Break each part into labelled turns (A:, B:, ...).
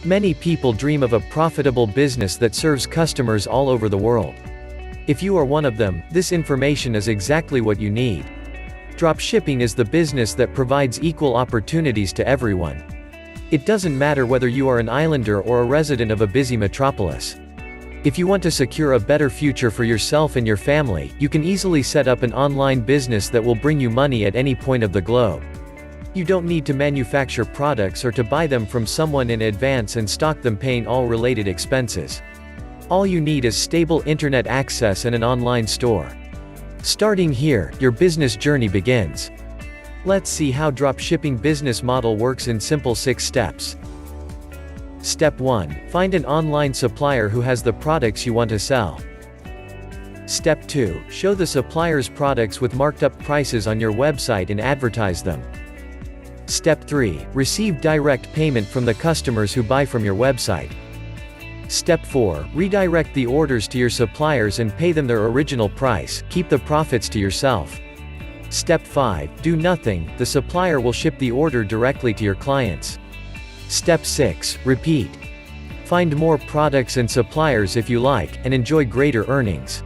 A: Many people dream of a profitable business that serves customers all over the world. If you are one of them, this information is exactly what you need. Dropshipping is the business that provides equal opportunities to everyone. It doesn't matter whether you are an islander or a resident of a busy metropolis. If you want to secure a better future for yourself and your family, you can easily set up an online business that will bring you money at any point of the globe. You don't need to manufacture products or to buy them from someone in advance and stock them, paying all related expenses. All you need is stable internet access and an online store. Starting here, your business journey begins. Let's see how dropshipping business model works in simple 6 steps. Step 1. Find an online supplier who has the products you want to sell. Step 2. Show the supplier's products with marked up prices on your website and advertise them. Step 3. Receive direct payment from the customers who buy from your website. Step 4. Redirect the orders to your suppliers and pay them their original price, keep the profits to yourself. Step 5. Do nothing, the supplier will ship the order directly to your clients. Step 6. Repeat. Find more products and suppliers if you like, and enjoy greater earnings.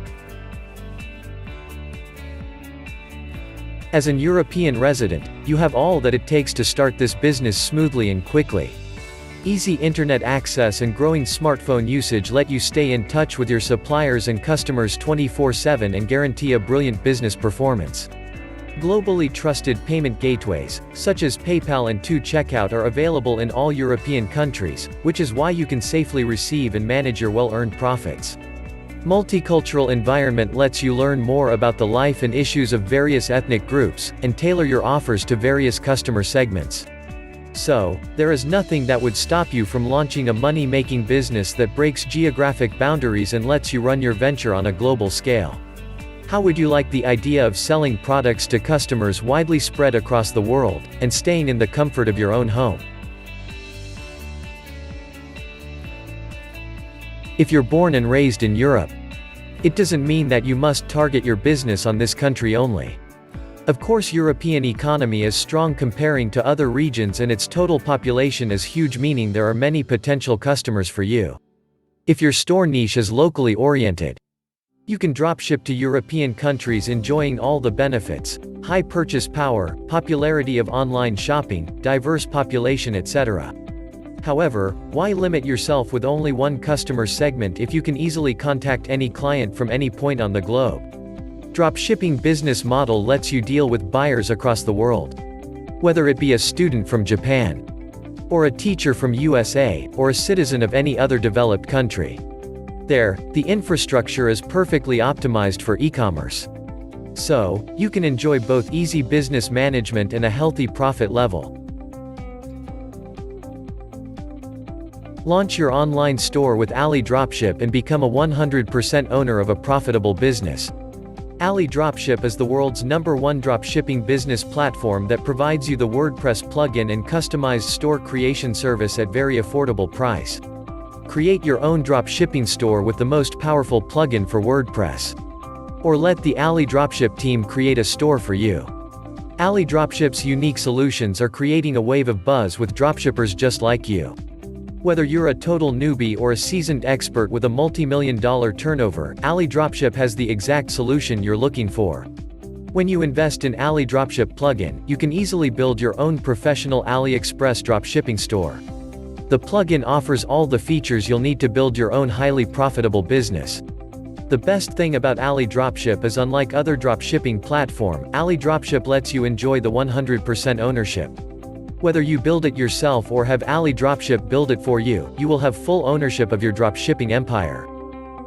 A: As an European resident, you have all that it takes to start this business smoothly and quickly. Easy internet access and growing smartphone usage let you stay in touch with your suppliers and customers 24/7 and guarantee a brilliant business performance. Globally trusted payment gateways, such as PayPal and 2Checkout, are available in all European countries, which is why you can safely receive and manage your well-earned profits. Multicultural environment lets you learn more about the life and issues of various ethnic groups, and tailor your offers to various customer segments. So, there is nothing that would stop you from launching a money-making business that breaks geographic boundaries and lets you run your venture on a global scale. How would you like the idea of selling products to customers widely spread across the world, and staying in the comfort of your own home? If you're born and raised in Europe, it doesn't mean that you must target your business on this country only. Of course, European economy is strong comparing to other regions and its total population is huge, meaning there are many potential customers for you. If your store niche is locally oriented, you can dropship to European countries enjoying all the benefits: high purchase power, popularity of online shopping, diverse population, etc. However, why limit yourself with only one customer segment if you can easily contact any client from any point on the globe? Dropshipping business model lets you deal with buyers across the world. Whether it be a student from Japan, or a teacher from USA, or a citizen of any other developed country. There, the infrastructure is perfectly optimized for e-commerce. So, you can enjoy both easy business management and a healthy profit level. Launch your online store with AliDropship and become a 100% owner of a profitable business. AliDropship is the world's #1 dropshipping business platform that provides you the WordPress plugin and customized store creation service at very affordable price. Create your own dropshipping store with the most powerful plugin for WordPress. Or let the AliDropship team create a store for you. AliDropship's unique solutions are creating a wave of buzz with dropshippers just like you. Whether you're a total newbie or a seasoned expert with a multi-million-dollar turnover, AliDropship has the exact solution you're looking for. When you invest in AliDropship plugin, you can easily build your own professional AliExpress dropshipping store. The plugin offers all the features you'll need to build your own highly profitable business. The best thing about AliDropship is, unlike other dropshipping platform, AliDropship lets you enjoy the 100% ownership. Whether you build it yourself or have AliDropship build it for you, you will have full ownership of your dropshipping empire.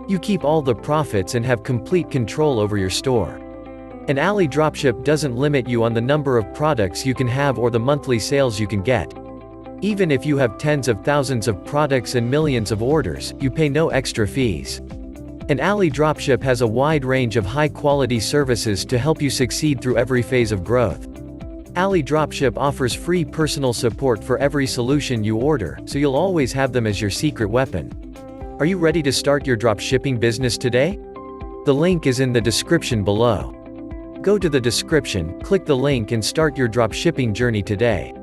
A: You keep all the profits and have complete control over your store. And AliDropship doesn't limit you on the number of products you can have or the monthly sales you can get. Even if you have tens of thousands of products and millions of orders, you pay no extra fees. And AliDropship has a wide range of high-quality services to help you succeed through every phase of growth. AliDropship offers free personal support for every solution you order, so you'll always have them as your secret weapon. Are you ready to start your dropshipping business today? The link is in the description below. Go to the description, click the link and start your dropshipping journey today.